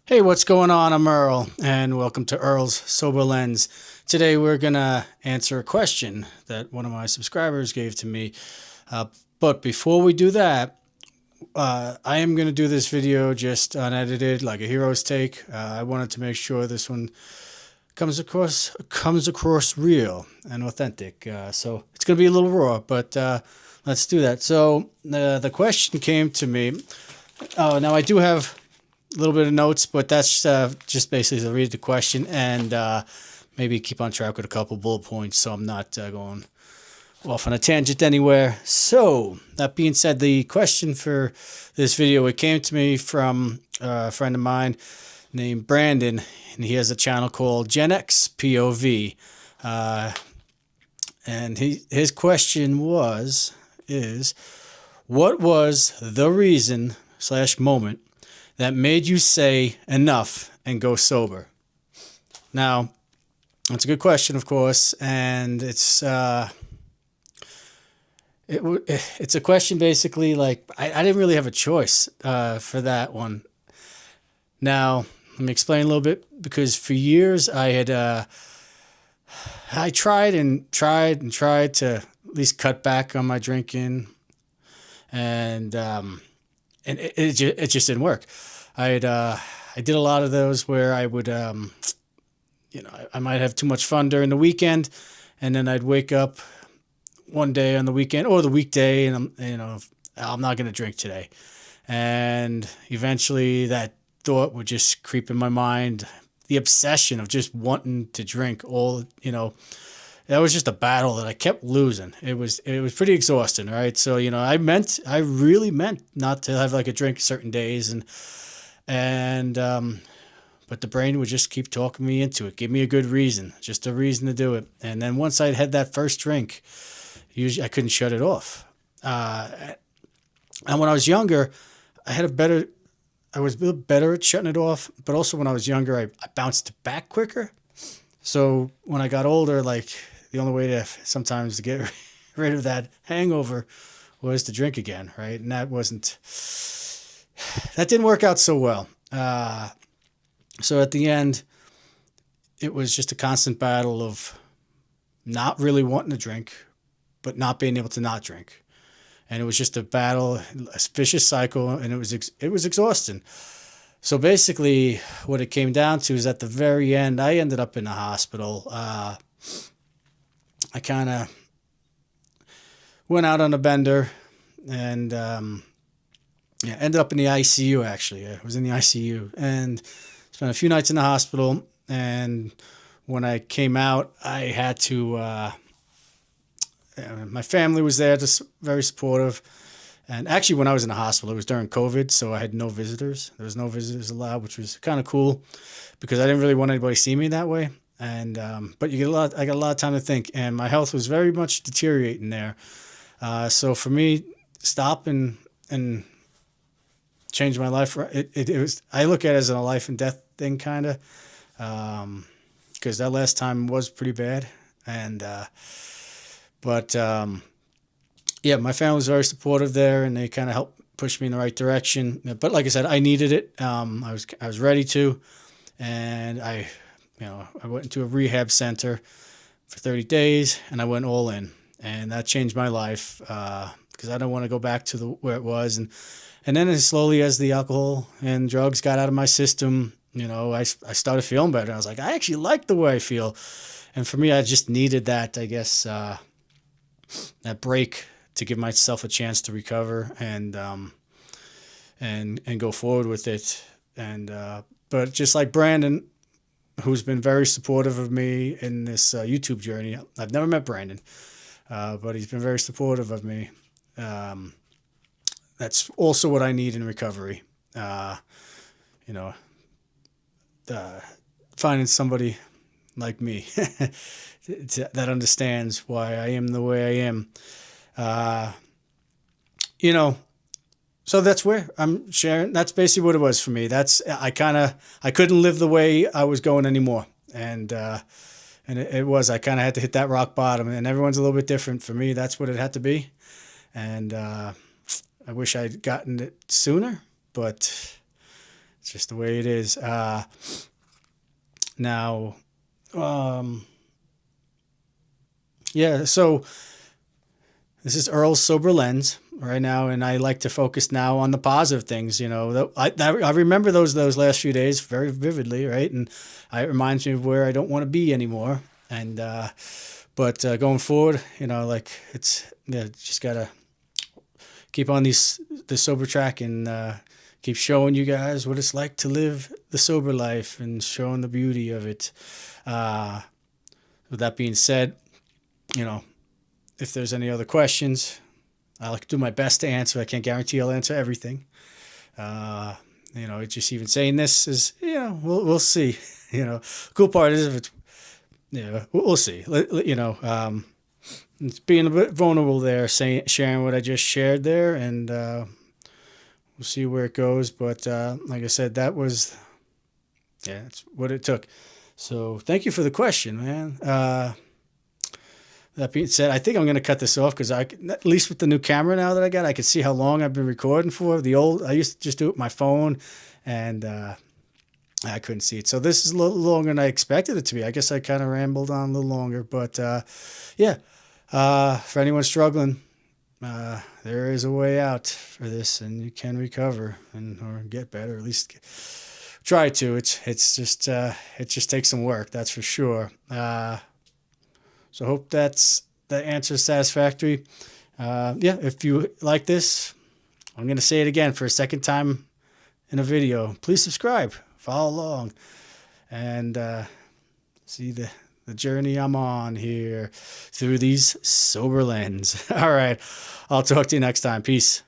Hey, what's going on? I'm Earl, and welcome to Earl's Sober Lens. Today, we're going to answer a question that one of my subscribers gave to me. But before we do that, I am going to do this video just unedited, like a hero's take. I wanted to make sure this one comes across real and authentic. So it's going to be a little raw, but let's do that. So the question came to me. Oh, now I do have a little bit of notes, but that's just basically to read the question and maybe keep on track with a couple bullet points so I'm not going off on a tangent anywhere. So that being said, the question for this video, it came to me from a friend of mine named Brandon, and he has a channel called Gen X POV. And his question is what was the reason / moment that made you say enough and go sober? Now, that's a good question, of course, and it's a question basically like I didn't really have a choice for that one. Now, let me explain a little bit, because for years I tried to at least cut back on my drinking, and it just didn't work. I did a lot of those where I would I might have too much fun during the weekend, and then I'd wake up one day on the weekend or the weekday, and I'm not going to drink today, and eventually that thought would just creep in my mind, the obsession of just wanting to drink that was just a battle that I kept losing. It was pretty exhausting, right? So, I really meant not to have like a drink certain days, but the brain would just keep talking me into it. Give me a good reason, just a reason to do it. And then once I'd had that first drink, usually I couldn't shut it off. And when I was younger, I was a little better at shutting it off, but also when I was younger, I bounced back quicker. So when I got older, like the only way to sometimes to get rid of that hangover was to drink again, right? And that didn't work out so well. So at the end, it was just a constant battle of not really wanting to drink, but not being able to not drink. And it was just a battle, a vicious cycle, and it was exhausting. So basically, what it came down to is at the very end, I ended up in the hospital. I kind of went out on a bender and ended up in the ICU, actually. I was in the ICU and spent a few nights in the hospital. And when I came out, I had to... my family was there, just very supportive. And actually, when I was in the hospital, it was during COVID, so I had no visitors. There was no visitors allowed, which was kind of cool because I didn't really want anybody to see me that way. And but I got a lot of time to think, and my health was very much deteriorating there. So for me, stop and change my life. It was, I look at it as a life and death thing, kind of, because that last time was pretty bad. And my family was very supportive there, and they kind of helped push me in the right direction. But like I said, I needed it. I was ready to, and I went into a rehab center for 30 days, and I went all in, and that changed my life because I don't want to go back to where it was. And then slowly, as the alcohol and drugs got out of my system, I started feeling better. I was like, I actually like the way I feel, and for me, I just needed that, I guess, that break to give myself a chance to recover and go forward with it. And but just like Brandon, who's been very supportive of me in this YouTube journey. I've never met Brandon, but he's been very supportive of me. That's also what I need in recovery. Finding somebody like me that understands why I am the way I am. So that's where I'm sharing. That's basically what it was for me. I couldn't live the way I was going anymore. And I kind of had to hit that rock bottom, and everyone's a little bit different. For me, that's what it had to be. And I wish I'd gotten it sooner, but It's just the way it is. Now, um, yeah, so this is Earl's Sober Lens right now, and I like to focus now on the positive things. I remember those last few days very vividly, right? And it reminds me of where I don't want to be anymore. And but going forward, like just gotta keep on the sober track and keep showing you guys what it's like to live the sober life and showing the beauty of it. With that being said, if there's any other questions, I'll do my best to answer. I can't guarantee I'll answer everything. It's just even saying this is, we'll see. Cool part is if it's, we'll see. It's being a bit vulnerable there, sharing what I just shared there, and we'll see where it goes. But like I said, that's what it took. So thank you for the question, man. That being said, I think I'm going to cut this off because at least with the new camera now that I got, I can see how long I've been recording for. I used to just do it with my phone, and I couldn't see it. So this is a little longer than I expected it to be. I guess I kind of rambled on a little longer, but for anyone struggling, there is a way out for this, and you can recover or get better. At least try to. It's just it just takes some work, that's for sure. So I hope that answer is satisfactory. If you like this, I'm going to say it again for a second time in a video. Please subscribe, follow along, and see the journey I'm on here through these sober lens. All right. I'll talk to you next time. Peace.